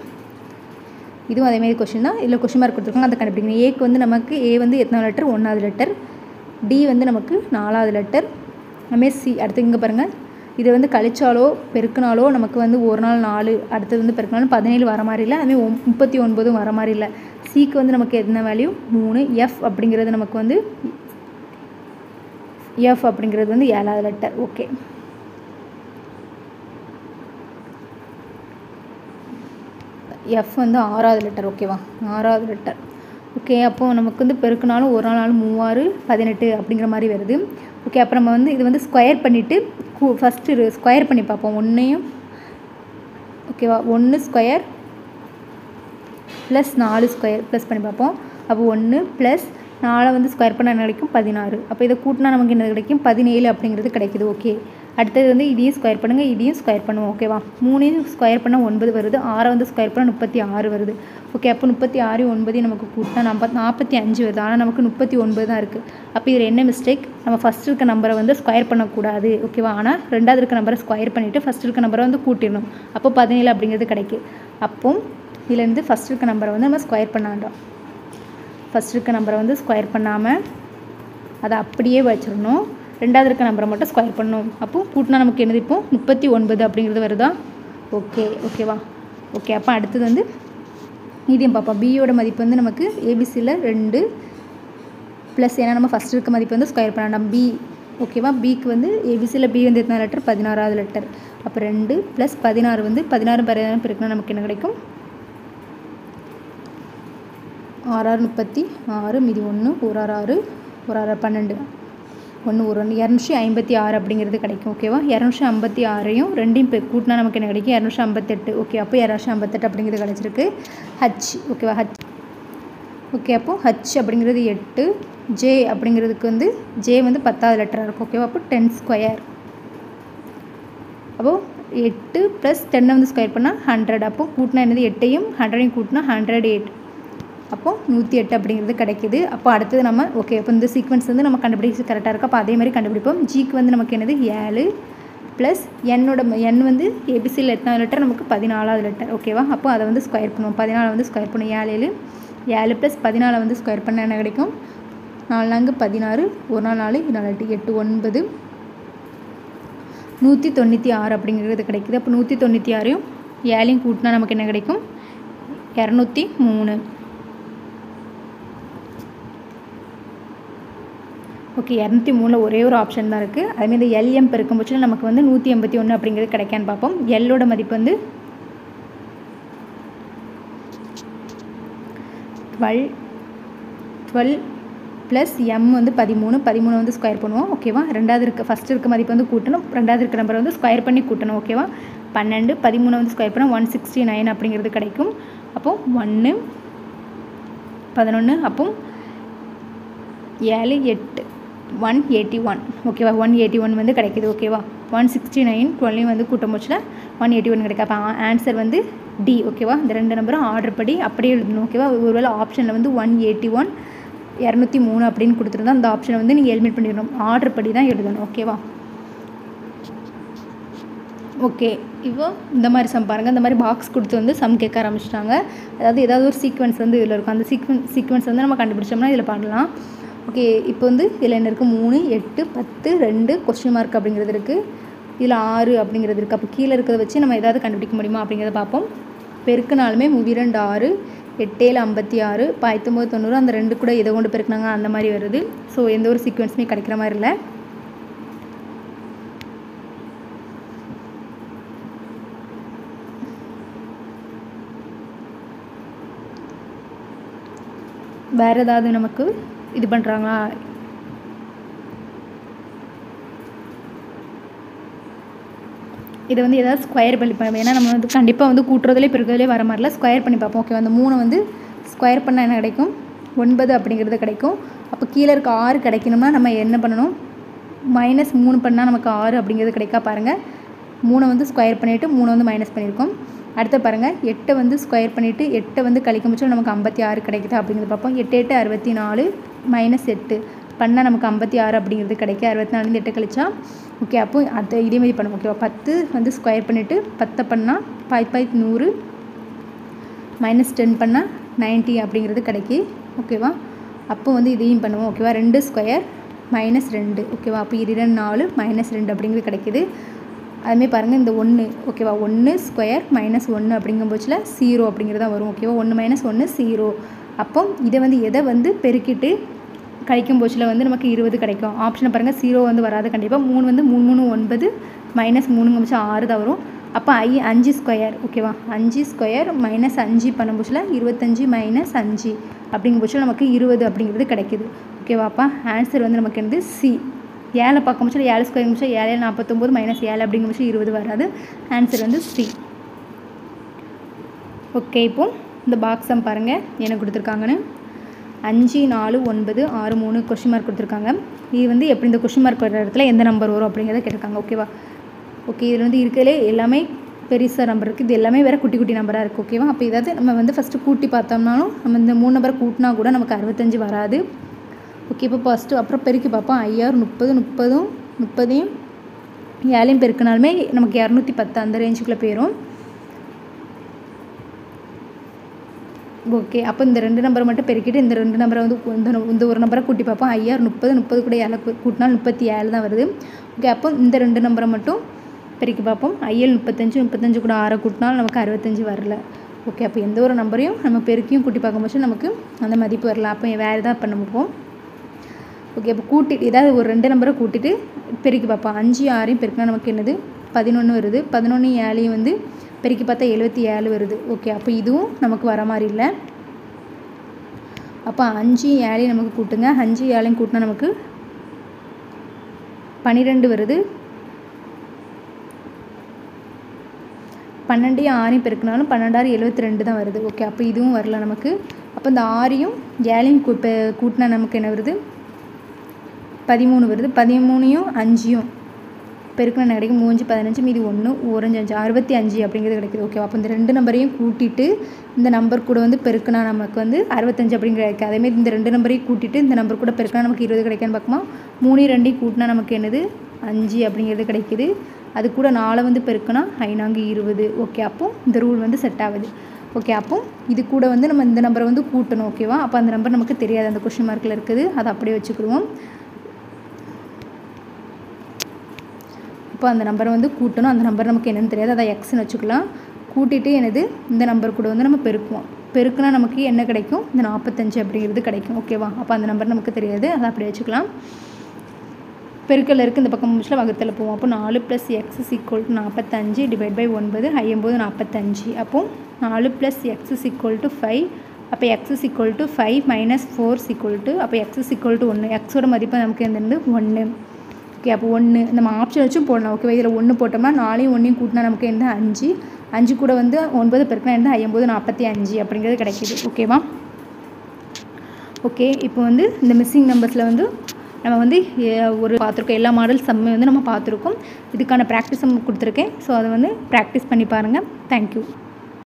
இதுவும் அதேமாதிரி கொஷின் தான். இதில் கொஷின் மார்க் கொடுத்துருக்காங்க, அதை கண்டுபிடிக்கணும். ஏக்கு வந்து நமக்கு ஏ வந்து எத்தனாவது லெட்டர், 1வது லெட்டர். டி வந்து நமக்கு 4வது லெட்டர். அதுமாரி சி. அடுத்து இங்கே பாருங்கள், இதை வந்து கழிச்சாலோ பெருக்கினாலோ நமக்கு வந்து ஒரு நாள் 4, அடுத்தது வந்து பெருக்கினாலும் 17 வர மாதிரி இல்லை. அதுமாதிரி 39 வர மாதிரி இல்லை. சிக்கு வந்து நமக்கு என்ன வேல்யூ 3. எஃப் அப்படிங்கிறது நமக்கு வந்து எஃப் அப்படிங்கிறது வந்து 7வது லெட்டர். ஓகே, எஃப் வந்து 6வது லெட்டர். ஓகேவா? 6வது லெட்டர். ஓகே, அப்போது நமக்கு வந்து பெருக்கினாலும் ஒரு நாள் 3 18 அப்படிங்கிற மாதிரி வருது. ஓகே, அப்புறம் நம்ம வந்து இது வந்து ஸ்கொயர் பண்ணிவிட்டு ஃபஸ்ட்டு ஸ்கொயர் பண்ணி பார்ப்போம். 1 ஓகேவா? 1 ஸ்கொயர் ப்ளஸ் 4 ஸ்கொயர் ப்ளஸ் பண்ணி பார்ப்போம். அப்போ 1 ப்ளஸ் 4 வந்து ஸ்கொயர் பண்ணால் என்ன கிடைக்கும்? 16. அப்போ இதை கூட்டினா நமக்கு என்ன கிடைக்கும்? 17 அப்படிங்கிறது கிடைக்குது. ஓகே, அடுத்தது வந்து இதையும் ஸ்கொயர் பண்ணுங்கள், இதையும் ஸ்கொயர் பண்ணுவோம். ஓகேவா? 3 ஸ்கொயர் பண்ணால் 9 வருது. 6 வந்து ஸ்கொயர் பண்ணால் 36 வருது. ஓகே, அப்போ 36 9 நமக்கு கூட்டினா 45 வருது. ஆனால் நமக்கு 39 தான் இருக்குது. அப்போ இதில் என்ன மிஸ்டேக்? நம்ம ஃபஸ்ட் இருக்க நம்பரை வந்து ஸ்கொயர் பண்ணக்கூடாது. ஓகேவா? ஆனால் ரெண்டாவது இருக்க நம்பரை ஸ்கொயர் பண்ணிவிட்டு ஃபஸ்ட் இருக்க நம்பரை வந்து கூட்டிடணும். அப்போ 17 அப்படிங்கிறது கிடைக்கும். அப்போ இதுலேருந்து ஃபஸ்ட் இருக்க நம்பரை வந்து நம்ம ஸ்கொயர் பண்ண வேண்டாம். ஃபஸ்ட் இருக்க நம்பரை வந்து ஸ்கொயர் பண்ணாமல் அதை அப்படியே வச்சிடணும். ரெண்டாவது இருக்க நம்பரை மட்டும் ஸ்கொயர் பண்ணணும். அப்போது கூட்டினா நமக்கு என்னது இப்போ 39 அப்படிங்கிறது வருதா? ஓகே, ஓகேவா? ஓகே, அப்போ அடுத்தது வந்து மீடியம் பார்ப்போம். பியோட மதிப்பு வந்து நமக்கு ஏபிசியில் 2 ப்ளஸ், ஏன்னா நம்ம ஃபஸ்ட் இருக்க மதிப்பு வந்து ஸ்கொயர் பண்ண வேண்டாம். பி. ஓகேவா? பிக்கு வந்து ஏபிசியில் பி வந்து எத்தனை லெட்டர்? 16வது லெட்டர். அப்போ 2 ப்ளஸ் 16 வந்து 16 பெருக்கினா நமக்கு என்ன கிடைக்கும்? 6 36, மீதி 1 1 6 1 12 1 1 256 அப்படிங்கிறது கிடைக்கும். ஓகேவா? 256ஐயும் ரெண்டையும் கூட்டினா நமக்கு என்ன கிடைக்கும்? 258. ஓகே, அப்போ 258 அப்படிங்கிறது கிடச்சிருக்கு. ஹச். ஓகேவா? ஹச். ஓகே, அப்போது ஹச் அப்படிங்கிறது 8. ஜே அப்படிங்கிறதுக்கு வந்து ஜே வந்து 10வது லெட்டராக இருக்கும். ஓகேவா? அப்போ 10 ஸ்கொயர். அப்போது 8 ப்ளஸ் 10 வந்து ஸ்கொயர் பண்ணால் 100. அப்போது கூட்டினா என்னது? 8ஐயும் 100ஐயும் கூட்டினா 108. அப்போது 108 அப்படிங்கிறது கிடைக்கிது. அப்போ அடுத்தது நம்ம ஓகே, அப்போ இந்த சீக்வன்ஸ் வந்து நம்ம கண்டுபிடிச்சி கரெக்டாக இருக்கும். அப்போ அதே மாதிரி கண்டுபிடிப்போம். ஜிக்கு வந்து நமக்கு என்னது? 7 ப்ளஸ் என்னோட என் வந்து ஏபிசியில் எத்தனாவது லெட்டர்? நமக்கு 14வது லெட்டர். ஓகேவா? அப்போ அதை வந்து ஸ்கொயர் பண்ணுவோம். 14 வந்து ஸ்கொயர் பண்ணுவோம். 7 ப்ளஸ் 14 வந்து ஸ்கொயர் பண்ணால் என்ன கிடைக்கும்? 4 16, 1 4 4 8 9 196 அப்படிங்கிறது கிடைக்குது. அப்போ 196ஐயும் 7ஐயும் கூட்டினா நமக்கு என்ன கிடைக்கும்? 203. ஓகே, 203 ஒரே ஒரு ஆப்ஷன் தான் இருக்குது. அதுமாதிரி இந்த எல்எம் பெருக்கும் பட்சத்தில் நமக்கு வந்து 181 அப்படிங்கிறது கிடைக்கான்னு பார்ப்போம். எல்லோட மதிப்பு வந்து 12 ப்ளஸ் எம் வந்து 13 வந்து ஸ்கொயர் பண்ணுவோம். ஓகேவா? ரெண்டாவது இருக்க ஃபஸ்ட் இருக்க மதிப்பு வந்து கூட்டணும். ரெண்டாவது இருக்க நம்பரை வந்து ஸ்கொயர் பண்ணி கூட்டணும். ஓகேவா? 12 13 வந்து ஸ்கொயர் பண்ணால் 169 அப்படிங்கிறது கிடைக்கும். அப்போது 1 11 அப்போ 7 8 181. ஓகேவா? 181 வந்து கிடைக்கிது. ஓகேவா? 169 12 வந்து கூட்டம் போச்சுல 181 கிடைக்கும். அப்போ ஆன்சர் வந்து டி. ஓகேவா? இந்த ரெண்டு நம்பரும் ஆர்டர் படி அப்படியே எழுதணும். ஓகேவா? ஒருவேளை ஆப்ஷனில் வந்து 181 203 அப்படின்னு கொடுத்துருந்தா அந்த ஆப்ஷனை வந்து நீங்கள் எலிமினேட் பண்ணிடணும். ஆர்டர் படி தான் எழுதணும். ஓகேவா? ஓகே, இப்போ இந்த மாதிரி சம் பாருங்கள். இந்த மாதிரி பாக்ஸ் கொடுத்து வந்து சம் கேட்க ஆரம்பிச்சிட்டாங்க. அதாவது ஏதாவது ஒரு சீக்வன்ஸ் வந்து இதில் இருக்கும். அந்த சீக்வன்ஸ் வந்து நம்ம கண்டுபிடிச்சோம்னா இதில் பண்ணலாம். ஓகே, இப்போ வந்து இதில் என்ன இருக்குது? 3 8 10 2 கொஸ்டின் மார்க் அப்படிங்கிறது இருக்குது. இதில் 6 அப்படிங்கிறது இருக்குது. அப்போ கீழே இருக்கிறத வச்சு நம்ம ஏதாவது கண்டுபிடிக்க முடியுமா அப்படிங்கிறத பார்ப்போம். பெருக்குனாலுமே 2 6 8 7 56 19 90 அந்த 2 கூட இதை கொண்டு பெருக்குனாங்க அந்த மாதிரி வருது. ஸோ எந்த ஒரு சீக்வன்ஸுமே கிடைக்கிற மாதிரி இல்லை. வேறு ஏதாவது நமக்கு இது பண்ணுறாங்களா? இதை வந்து ஏதாவது ஸ்கொயர் பண்ணி பார்ப்போம். ஏன்னா நம்ம வந்து கண்டிப்பாக வந்து கூட்டுறதுலேயே பெருக்கிறதுலேயே வர மாதிரில ஸ்கொயர் பண்ணி பார்ப்போம். ஓகே, அந்த 3 வந்து ஸ்கொயர் பண்ணால் என்ன கிடைக்கும்? 9 அப்படிங்கிறது கிடைக்கும். அப்போ கீழே இருக்க 6 கிடைக்கணும்னா நம்ம என்ன பண்ணணும்? -3 பண்ணால் நமக்கு 6 அப்படிங்கிறது கிடைக்கா பாருங்கள். 3 வந்து ஸ்கொயர் பண்ணிவிட்டு 3 வந்து மைனஸ் பண்ணியிருக்கோம். அடுத்து பாருங்கள் 8 வந்து ஸ்கொயர் பண்ணிவிட்டு 8 வந்து கழிக்கும் பட்சம் நமக்கு 56 கிடைக்குது அப்படிங்கிறது பார்ப்போம். 8 8 64 -8 பண்ணால் நமக்கு 56 அப்படிங்கிறது கிடைக்கும். 64 8 கழிச்சா ஓகே. அப்போ அது இதே மாதிரி பண்ணுவோம். ஓகேவா? 10 வந்து ஸ்கொயர் பண்ணிவிட்டு 10 பண்ணால் 5 100 -10 பண்ணால் 90 அப்படிங்கிறது கிடைக்கி. ஓகேவா? அப்போ வந்து இதையும் பண்ணுவோம். ஓகேவா? 2 ஸ்கொயர் -2 ஓகேவா? அப்போ 2 4 -2 அப்படிங்கிறது கிடைக்கிது. அதுமாதிரி பாருங்கள் இந்த 1 ஓகேவா? 1 ஸ்கொயர் -1 அப்படிங்கும்போச்சில் 0 அப்படிங்கிறது தான் வரும். ஓகேவா? 1 - 1 0. அப்போ இதை வந்து எதை வந்து பெருக்கிட்டு கழிக்கும் போச்சில் வந்து நமக்கு 20 கிடைக்கும். ஆப்ஷனை பாருங்கள், 0 வந்து வராது கண்டிப்பாக. 3 வந்து 3 3 9 -3 6 தான் வரும். அப்போ 5 ஸ்கொயர் ஓகேவா? 5 ஸ்கொயர் -5 பண்ணும்போச்சில் 25 -5 அப்படிங்கும் போச்சில் நமக்கு 20 அப்படிங்கிறது கிடைக்கிது. ஓகேவாப்பா? ஆன்சர் வந்து நமக்கு வந்து சி. 7 பார்க்கும் போச்சில் 7 ஸ்கொயர் முடிச்சா 7 49 -7 அப்படிங்கும் போச்சில் 20 வராது. ஆன்சர் வந்து சி. ஓகே, இப்போ இந்த பாக்ஸம் பாருங்கள் என்ன கொடுத்துருக்காங்கன்னு. 5 4 9 6 3 கொஸ்டின் மார்க் கொடுத்துருக்காங்க. இது வந்து எப்படி இந்த கொஸ்டின் மார்க் வர இடத்துல எந்த நம்பர் வரும் அப்படிங்கிறத கேட்டிருக்காங்க. ஓகேவா? ஓகே, இதில் வந்து இருக்கிறதுலே எல்லாமே பெருசாக நம்பர் இருக்குது. இது எல்லாமே வேறு குட்டி குட்டி நம்பராக இருக்குது. ஓகேவா? அப்போ இதாவது நம்ம வந்து ஃபஸ்ட்டு கூட்டி பார்த்தோம்னாலும் நம்ம இந்த 3 நம்பரை கூட்டினா கூட நமக்கு 65 வராது. ஓகே, இப்போ ஃபஸ்ட்டு அப்புறம் பெருக்கி பார்ப்போம். 5 30 30 7 பெருக்கினாலுமே நமக்கு 210 அந்த ரேஞ்சுக்குள்ளே போயிடும். ஓகே, அப்போ இந்த 2 நம்பரை மட்டும் பெருக்கிட்டு இந்த 2 நம்பரை வந்து இந்த ஒரு நம்பரை கூட்டி பார்ப்போம். 5 30 கூட 7 கூட்டினாலும் 37 தான் வருது. ஓகே, அப்போ இந்த 2 நம்பரை மட்டும் பெருக்கி பார்ப்போம். 35 கூட 6 கூட்டினாலும் நமக்கு 65 வரல. ஓகே, அப்போ எந்த ஒரு நம்பரையும் நம்ம பெருக்கியும் கூட்டி பார்க்கும்போது நமக்கு அந்த மதிப்பு வரல. அப்போ வேறு எதாவது பண்ண முடியும். ஓகே, அப்போ கூட்டிட்டு ஏதாவது ஒரு 2 நம்பரை கூட்டிட்டு பெருக்கி பார்ப்போம். 5 6 பெருக்கினா நமக்கு என்னது? 11 வருது. 11 7 வந்து பெருக்கி பார்த்தா 77 வருது. ஓகே, அப்போ இதுவும் நமக்கு வர மாதிரி இல்லை. அப்போ 5 7 நமக்கு கூட்டுங்க. 5 7 கூட்டினா நமக்கு 12 வருது. 12 6 பெருக்கினாலும் 12 72 தான் வருது. ஓகே, அப்போ இதுவும் வரல நமக்கு. அப்போ இந்த 6 7 கூட்டினா நமக்கு என்ன வருது? 13 வருது. 13 5 பெருக்கினா என்ன கிடைக்கும்? 3 15 மீதி 1 1 5 65 அப்படிங்கிறது கிடைக்குது. ஓகே, அப்போ இந்த 2 நம்பரையும் கூட்டிட்டு இந்த நம்பர் கூட வந்து பெருக்கினா நமக்கு வந்து 65 அப்படிங்கிற கிடைக்கும். அதேமாதிரி இந்த 2 நம்பரையும் கூட்டிட்டு இந்த நம்பர் கூட பெருக்கினா நமக்கு 20 கிடைக்கான்னு பார்க்குமா? 3 2 கூட்டினா நமக்கு என்னது? 5 அப்படிங்கிறது கிடைக்கிது. அது கூட 4 வந்து பெருக்கினா 5 20. ஓகே, அப்போ இந்த ரூல் வந்து செட் ஆகுது. ஓகே, அப்போ இது கூட வந்து நம்ம இந்த நம்பரை வந்து கூட்டணும். ஓகேவா? அப்போ அந்த நம்பர் நமக்கு தெரியாது, அந்த கொஸ்டின் மார்க்கில் இருக்குது, அதை அப்படியே வச்சுக்கிடுவோம். இப்போ அந்த நம்பரை வந்து கூட்டணும். அந்த நம்பர் நமக்கு என்னென்னு தெரியாது, அதை எக்ஸ்ன்னு வச்சுக்கலாம். கூட்டிகிட்டு என்னது? இந்த நம்பர் கூட வந்து நம்ம பெருக்குவோம். பெருக்குனா நமக்கு என்ன கிடைக்கும்? இந்த 45 அப்படிங்கிறது கிடைக்கும். ஓகேவா? அப்போ அந்த நம்பர் நமக்கு தெரியாது, அதை அப்படியே வச்சுக்கலாம். பெருக்கல் இருக்குது, இந்த பக்கம் முடிச்சில் வகுத்தில் போவோம். அப்போ 4 + x = 45 / 9 ஐயும்போது 45. அப்போது 4 + x = 5. அப்போ x = 5 - 4 அப்போ x = 1. எக்ஸோட மதிப்பு நமக்கு என்னது? 1. ஓகே, அப்போ 1 நம்ம ஆப்ஷன் வச்சும் போடலாம். ஓகேவா? இதில் 1 போட்டோம்னா 4 1 கூட்டினா நமக்கு என்ன? 5. 5 கூட வந்து 9 பெருக்கினா என்ன? 50 45 அப்படிங்கிறது கிடைக்கிது. ஓகேவா? ஓகே, இப்போ வந்து இந்த மிஸ்ஸிங் நம்பர்ஸில் வந்து நம்ம வந்து ஒரு பார்த்துருக்கோம். எல்லா மாடல் சம்மே வந்து நம்ம பார்த்துருக்கோம். இதுக்கான ப்ராக்டிஸும் கொடுத்துருக்கேன். ஸோ அதை வந்து ப்ராக்டிஸ் பண்ணி பாருங்கள். தேங்க்யூ.